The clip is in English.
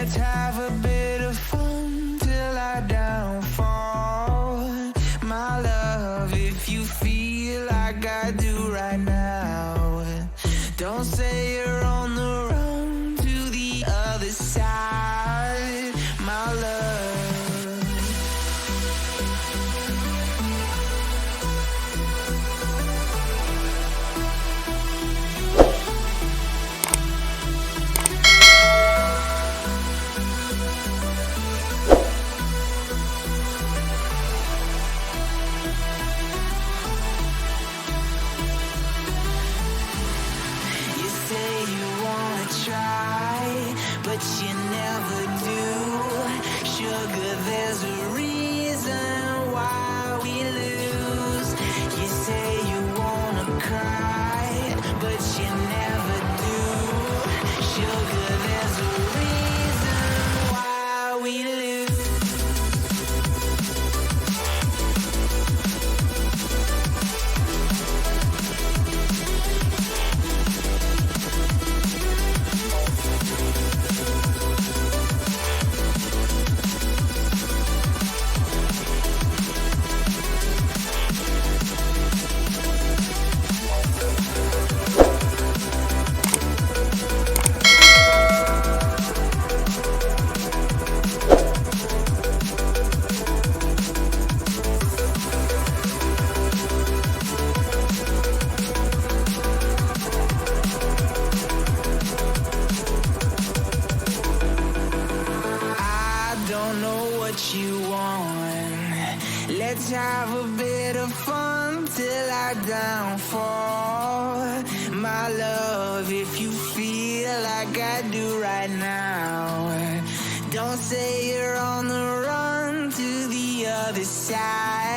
Let's have a bit of fun till I downfall. My love, if you feel like I do right now, don't say you're on the run to the other side, my love. Try, but you never do. Sugar, there's a reason why we lose. You say you wanna cry, but you never do. Sugar, there's a reason why we lose. You want. Let's have a bit of fun till I downfall. My love, if you feel like I do right now, don't say you're on the run to the other side.